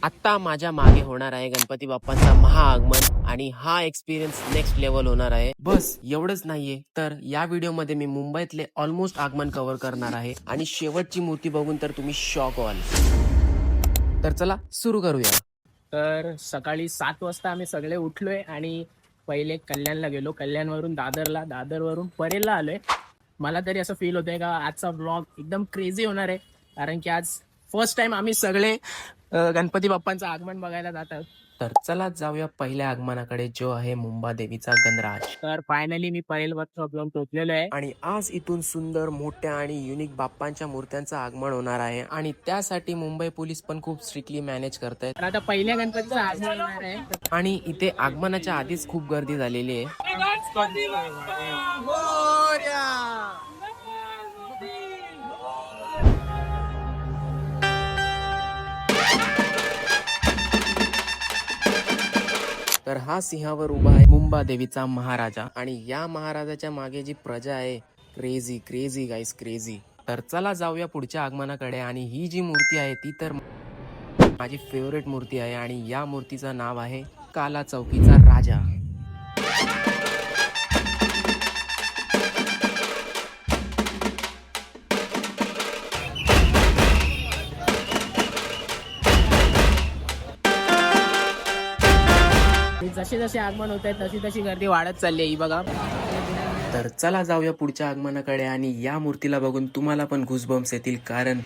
आत्ता माझ्या मागे होणार आहे गणपती बाप्पांचा महाआगमन आणि हा एक्सपिरियन्स नेक्स्ट लेवल होणार आहे. बस एवढंच नाहीये तर या व्हिडिओमध्ये मी मुंबईतले ऑलमोस्ट आगमन कव्हर करणार आहे आणि शेवटची मूर्ती बघून तर तुम्ही शॉक व्हाल. तर चला सुरू करूया. तर सकाळी 7 वाजता आम्ही सगळे उठलोय आणि पहिले कल्याणला गेलो. कल्याणवरून दादरला, दादरवरून परेलला आलोय. मला तरी असं फील होतंय का आजचा व्लॉग एकदम क्रेझी होणार आहे, कारण की आज फर्स्ट टाइम आम्ही सगळे गणपती बाप्पांचं आगमन बघायला जात आहोत. तर चला जाऊया पहिल्या आगमनाकडे, जो आहे मुंबादेवीचा गणराज. तर फायनली मी परेलवर जाऊन पोहोचलेलो आहे आणि आज इथून सुंदर मोठ्या आणि युनिक बाप्पांच्या मूर्त्यांचं आगमन होणार आहे आणि त्यासाठी मुंबई पोलीस पण खूप स्ट्रिक्टली मॅनेज करतायत. तर आता पहिल्या गणपतीचं आगमन होणार आहे. आणि इथे आगमनाच्या आधीच खूप गर्दी झालेली आहे. तर हा सिंहावर उभा आहे मुंबादेवीचा महाराजा आणि या महाराजाच्या मागे जी प्रजा आहे, क्रेझी क्रेझी गाईस, क्रेझी. तर चला जाऊया पुढच्या आगमनाकडे. आणि ही जी मूर्ती आहे ती तर माझी फेवरेट मूर्ती आहे आणि या मूर्तीचं नाव आहे काला चौकीचा राजा. जसे जसे आगमन होत आहे तशी तशी गर्दी वाढत चालली आहे, ही बघा. तर चला जाऊया पुढच्या आगमनाकडे आणि या मूर्तीला बघून तुम्हाला पण घुसबम्स येतील, कारण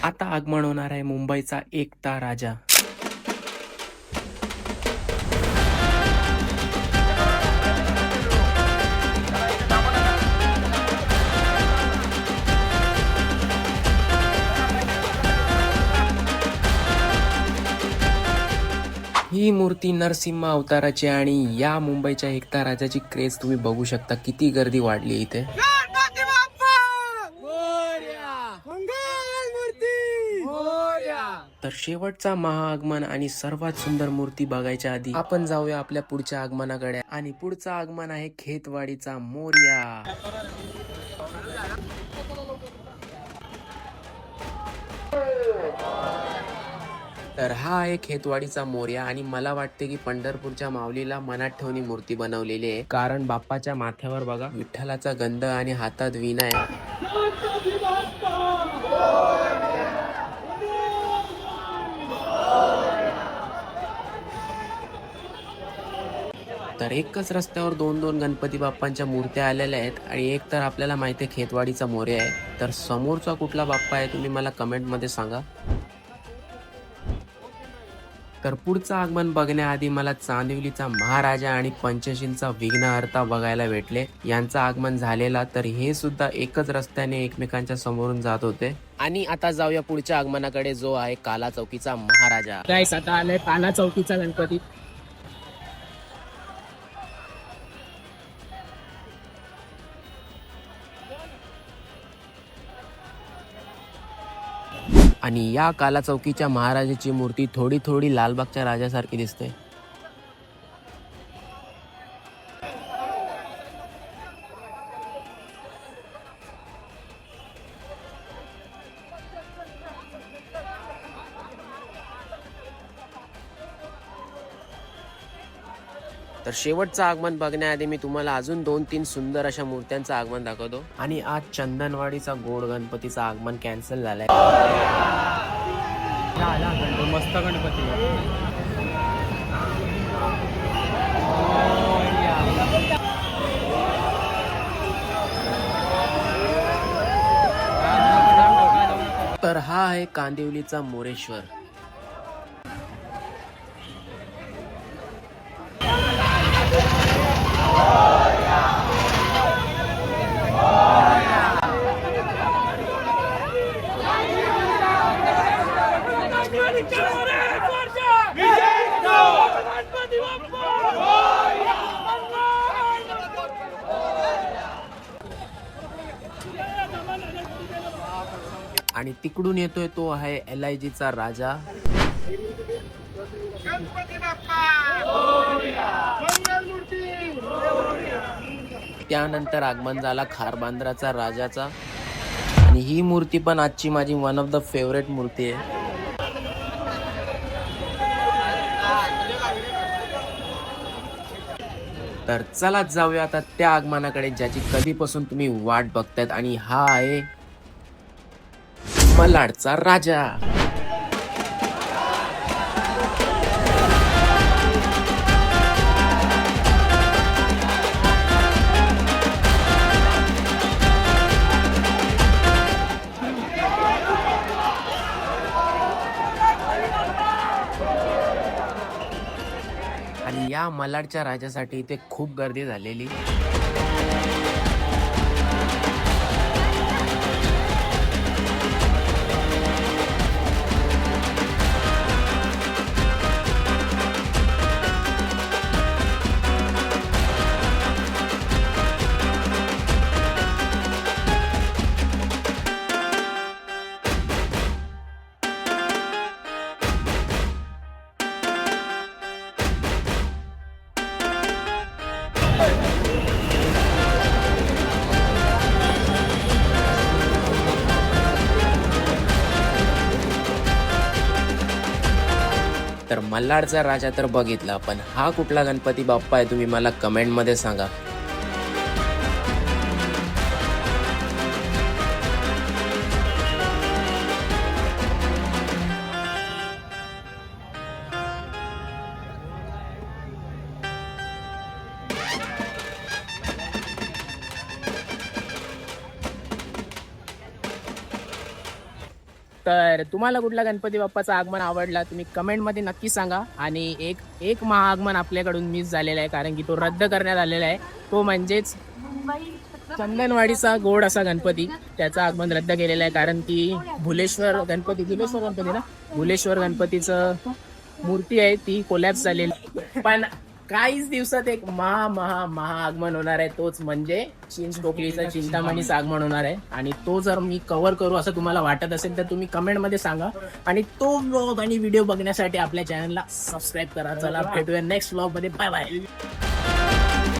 आता आगमन होणार आहे मुंबईचा एकता राजा. ही मूर्ती नरसिंह अवताराची आणि या मुंबईच्या एकता राजाची क्रेज तुम्ही बघू शकता, किती गर्दी वाढली इथे. तर शेवटचा महाआगमन आणि सर्वात सुंदर मूर्ती बघायच्या आधी आपण जाऊया आपल्या पुढच्या आगमनाकडे. आणि पुढचं आगमन आहे खेतवाडीचा मोरया. तर हा आहे खेतवाडीचा मोरया आणि मला वाटते की पंढरपूरच्या माऊलीला मनात ठेवून मूर्ती बनवलेली आहे, कारण बाप्पाच्या माथ्यावर बघा विठ्ठलाचा गंध आणि हातात वीणा आहे. तर एकच रस्त्यावर दोन दोन गणपती बाप्पांच्या मूर्त्या आलेल्या आहेत आणि एक तर आपल्याला माहिती आहे खेतवाडीचा मोरया आहे. तर समोरचा कुठला बाप्पा आहे तुम्ही मला कमेंटमध्ये सांगा. तर पुढचं आगमन बघण्याआधी मला चांदिवलीचा महाराजा आणि पंचशीलचा विघ्नहर्ता बघायला भेटले. यांचं आगमन झालेला, तर हे सुद्धा एकच रस्त्याने एकमेकांच्या समोरून जात होते. आणि आता जाऊया पुढच्या आगमनाकडे, जो आहे काला चौकीचा महाराजा. गाईस, आता आलाय काला चौकीचा गणपती. आणि या काला चौकीच्या महाराजाची मूर्ती थोडी थोडी लालबागच्या राजासारखी दिसते. तर शेवटचं आगमन बघण्याआधी मी तुम्हाला अजून 2-3 सुंदर अशा मूर्त्यांचं आगमन दाखवतो. आणि आज चंदनवाडीचा गोड गणपतीचं आगमन कॅन्सल झालंय. मस्त गणपती. तर हा आहे कांदिवलीचा मोरेश्वर. आणि तिकडून येतोय तो आहे LIGचा राजा. त्यानंतर आगमन झाला खारबांद्राचा राजाचा. आणि ही मूर्ती पण आजची माझी वन ऑफ द फेवरेट मूर्ती आहे. तर चला जाऊया आता त्या आगमनाकडे ज्याची कधीपासून तुम्ही वाट बघतायत, आणि हा आहे मलाडचा राजा. आणि या मलाडच्या राजासाठी इथे खूप गर्दी झालेली. तर मल्हारचा राजा तर बघितला, पण हा कुठला गणपती बाप्पा आहे तुम्ही मला कमेंट मध्ये सांगा. तर तुम्हाला कुठला गणपती बाप्पाचं आगमन आवडला तुम्ही कमेंटमध्ये नक्की सांगा. आणि एक महाआगमन आपल्याकडून मिस झालेला आहे, कारण की तो रद्द करण्यात आलेला आहे. तो म्हणजेच चंदनवाडीचा गोड असा गणपती, त्याचं आगमन रद्द केलेलं आहे, कारण की भुलेश्वर गणपती ना, भुलेश्वर गणपतीचं मूर्ती आहे ती कोलॅप्स झालेली. पण काहीच दिवसात एक आगमन होणार आहे, तोच म्हणजे चिंचपोकलीचं चिंतामणीचं आगमन होणार आहे. आणि तो जर मी कव्हर करू असं तुम्हाला वाटत असेल तर तुम्ही कमेंटमध्ये सांगा. आणि तो व्लॉग आणि व्हिडिओ बघण्यासाठी आपल्या चॅनलला सबस्क्राईब करा. चला भेटूया नेक्स्ट व्लॉग मध्ये. Bye bye.